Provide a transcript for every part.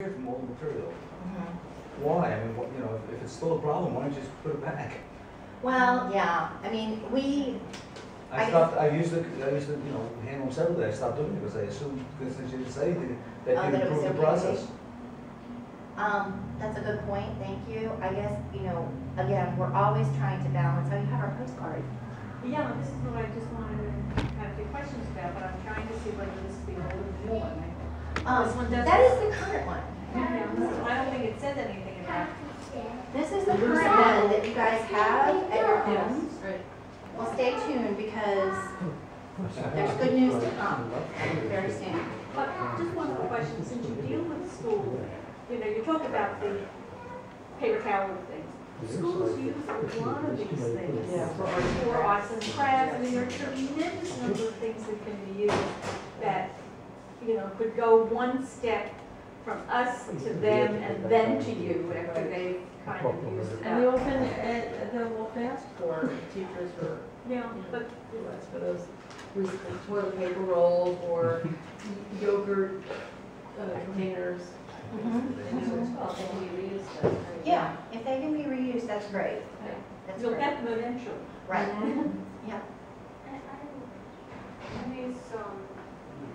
from all the material. Why? I mean, you know, if it's still a problem, why don't you just put it back? Well, yeah. I mean, I used to, you know, handle them separately. I stopped doing it because I assumed, because since you didn't say anything, that that you it was improved the okay. process. That's a good point. Thank you. I guess, you know, again, we're always trying to balance. Oh, you have our postcard. Yeah, this is what I just wanted to have a few questions about, but I'm trying to see whether this is the old or the new one. This one doesn't. That is the current one. Yeah, I don't think it says anything about. This is the current one that you guys have at your homes. Well, stay tuned because there's good news to come very soon. But just one other question, since you deal with schools, you know, you talk about the paper towel things. Schools use a lot of these things for arts and crafts. I mean, there are a tremendous number of things that can be used that, you know, could go one step from us to them and then to you after they've kind of used it And they up. often ask for teachers for, Yeah, but requests for those toilet paper rolls or yogurt containers. Mm-hmm. Well, they can be reused, that's great. Yeah, if they can be reused, that's great. Okay. That's you'll great. get them eventually. Right. Yeah. And these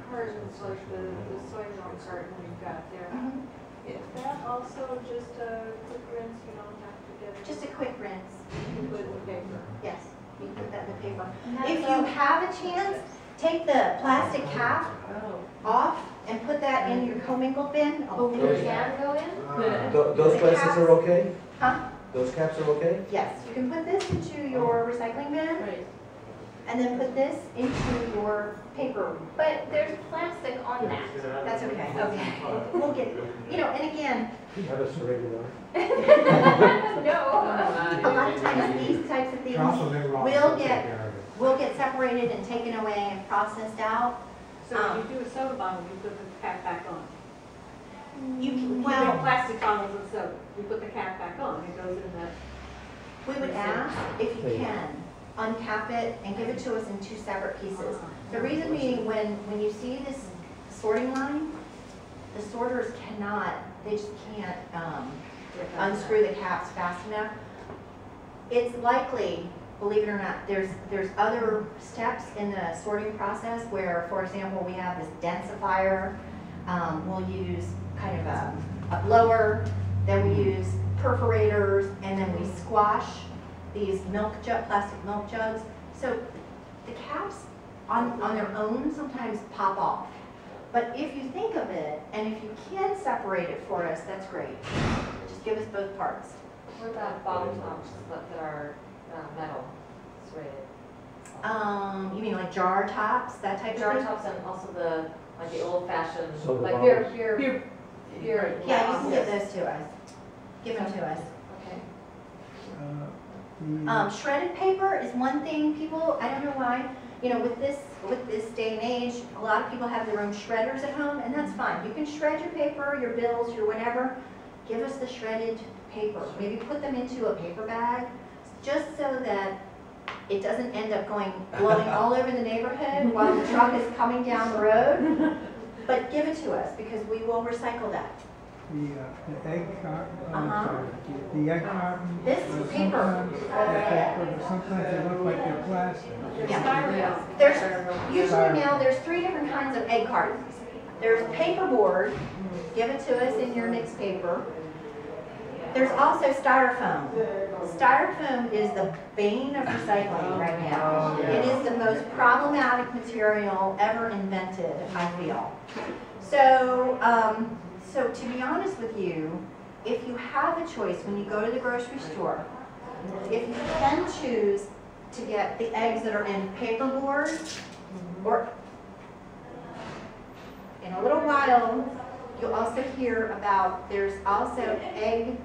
cartons, like the soy milk carton we've got there, Mhm. is that also just a quick rinse? You don't have to get it? Just a quick rinse. You put it in the paper. Yes, you put that in the paper. If you have a chance, take the plastic cap Oh. off and put that in your commingled bin. Oh, the can go in? Those The plastics caps- are okay? Huh? Those caps are okay? Yes, you can put this into your recycling bin Right. and then put this into your paper. But there's plastic on that. That's okay. Okay. We'll get, you know, and again, Have us regular. No. a lot of times these types of things will get separated and taken away and processed out. So when you do a soda bottle, you put the cap back on. You can, You bring well, plastic bottles of soda, you put the cap back on, it goes in that. we would ask if you can uncap it and give it to us in two separate pieces. The reason being, when you see this sorting line, the sorters cannot, they just can't unscrew the caps fast enough. It's likely, believe it or not, there's other steps in the sorting process where, for example, we have this densifier. We'll use kind of a blower, then we use perforators, and then we squash these plastic milk jugs. So the caps on their own sometimes pop off. But if you think of it, and if you can separate it for us, that's great. Just give us both parts. What about bottle tops that are metal serrated? You mean like jar tops, that type of Jar thing? tops and also the old fashioned, Soda like bottles. beer. Yeah, you can give those to us. Give them to us. Okay. Shredded paper is one thing people, I don't know why, you know, with this day and age, a lot of people have their own shredders at home, and that's fine. You can shred your paper, your bills, your whatever. Give us the shredded paper. Maybe put them into a paper bag, just so that it doesn't end up blowing all over the neighborhood while the truck is coming down the road. But give it to us, because we will recycle that. The egg carton, Uh-huh. the egg carton. This paper. But sometimes they look like they're plastic. Yeah. There's usually now there's 3 different kinds of egg cartons. There's paperboard. Give it to us in your mixed paper. There's also styrofoam. Styrofoam is the bane of recycling right now. It is the most problematic material ever invented, I feel. So to be honest with you, if you have a choice when you go to the grocery store, if you can choose to get the eggs that are in paperboard, or in a little while, you'll also hear about, there's also egg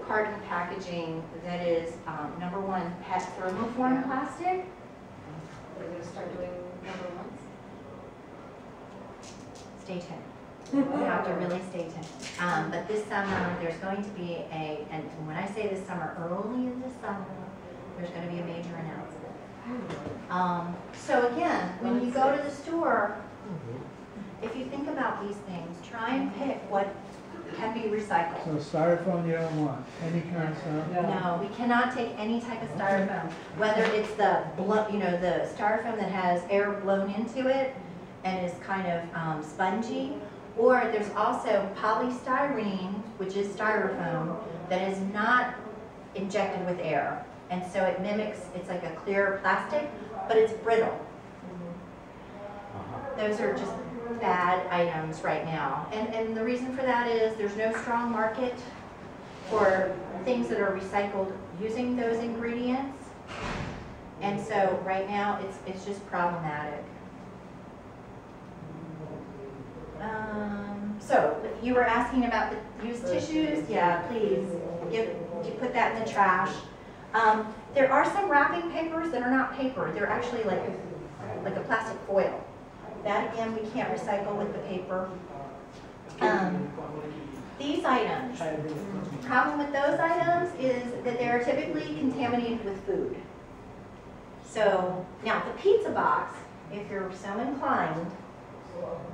carton packaging that is, number one, PET thermoform plastic. We're going to start doing number ones. Stay tuned. You have to really stay tuned. But this summer, there's going to be and when I say this summer, early in the summer, there's going to be a major announcement. So again, when you go to the store, if you think about these things, try and pick what recycled. So styrofoam you don't want, any kind of styrofoam? No, we cannot take any type of styrofoam, whether it's the the styrofoam that has air blown into it and is kind of spongy, or there's also polystyrene, which is styrofoam, that is not injected with air. And so it mimics, it's like a clear plastic, but it's brittle. Those are just bad items right now. And the reason for that is there's no strong market for things that are recycled using those ingredients. And so right now it's just problematic. So you were asking about the used tissues. Yeah, please put that in the trash. There are some wrapping papers that are not paper. They're actually like a plastic foil. That again, we can't recycle with the paper. These items, the problem with those items is that they're typically contaminated with food. So now the pizza box, if you're so inclined,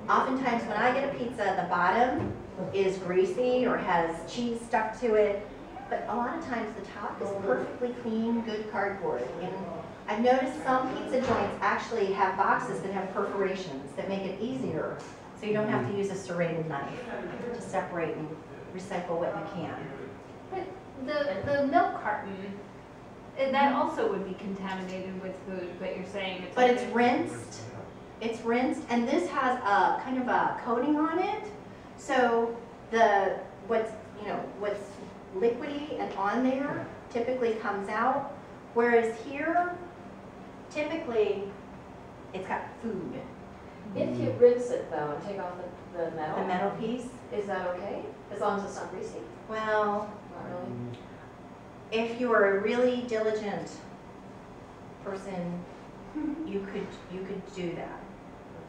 oftentimes when I get a pizza, the bottom is greasy or has cheese stuck to it, but a lot of times the top is perfectly clean, good cardboard. And I've noticed some pizza joints actually have boxes that have perforations that make it easier, so you don't have to use a serrated knife to separate and recycle what you can. But the milk carton, that also would be contaminated with food, but you're saying it's. But it's rinsed. It's rinsed, and this has a kind of a coating on it, so what's liquidy and on there typically comes out, whereas here, typically, it's got food. If you rinse it though and take off the metal. The metal piece, Is that okay? As long as it's not greasy? well, Not really? if you are a really diligent person, you could do that.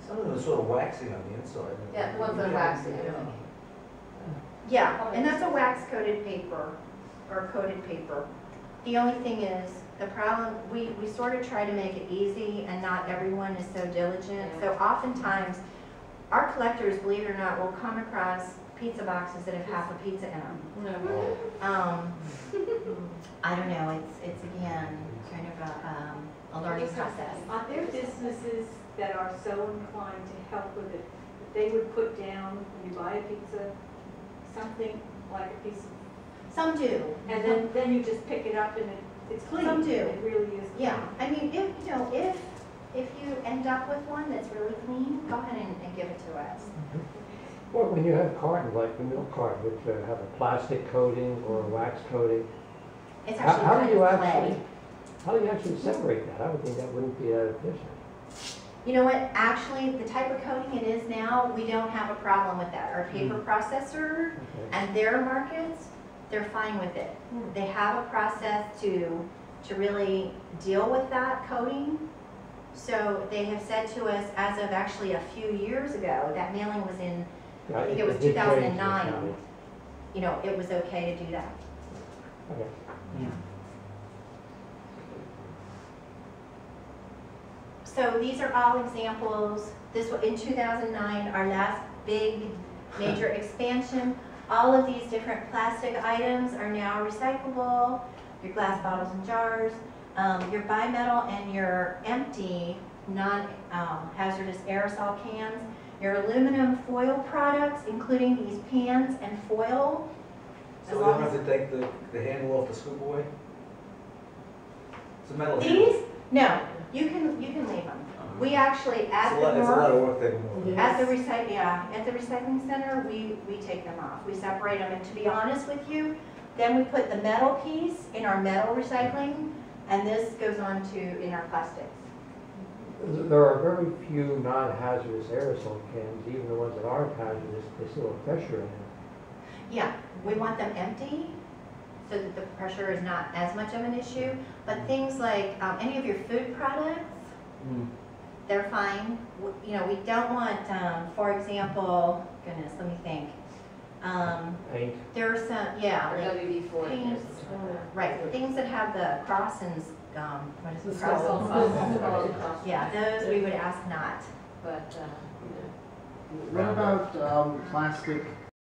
Some of them are sort of waxy on the inside. Yeah, the ones that are waxy, I Yeah. think. Yeah, and that's a wax-coated paper, or coated paper. The only thing is, the problem, we sort of try to make it easy, and not everyone is so diligent. So oftentimes, our collectors, believe it or not, will come across pizza boxes that have half a pizza in them. No. I don't know, it's again, kind of a learning process. Are there businesses that are so inclined to help with it, that they would put down, when you buy a pizza, something like a piece of, Some do. and then you just pick it up and it's clean? Some do. It really is clean. Yeah, I mean, if you end up with one that's really clean, go ahead and give it to us. Well, when you have cartons, like the milk carton, which have a plastic coating or a wax coating, It's how actually how do kind you of actually, clay. how do you actually separate that? I would think that wouldn't be that efficient. You know what, actually, the type of coating it is now, we don't have a problem with that. Our paper processor Okay. and their markets, they're fine with it. They have a process to really deal with that coating. So they have said to us, as of actually a few years ago, that mailing was in, I think it was did change, 2009. yeah. You know, it was okay to do that. Okay. Yeah. So these are all examples. This was in 2009, our last big major expansion. All of these different plastic items are now recyclable. Your glass bottles and jars, your bimetal and your empty non-hazardous aerosol cans, your aluminum foil products, including these pans and foil. So we don't have to take the handle off the scoop away? It's a metal handle. These, no, you can leave them. We actually, at the It's a lot of North, work taking them off. at the recycling center, we take them off. We separate them, and to be honest with you, then we put the metal piece in our metal recycling, and this goes on to in our plastics. There are very few non-hazardous aerosol cans, even the ones that aren't hazardous, they still have pressure in them. Yeah, we want them empty, so that the pressure is not as much of an issue. But things like any of your food products, they're fine. You know, we don't want, for example, goodness, let me think. Paint. There are some, yeah, Or like WD-40. paints, right, things that have the cross and, what is it? Cross. But, Yeah, those we would ask not. yeah. What about plastic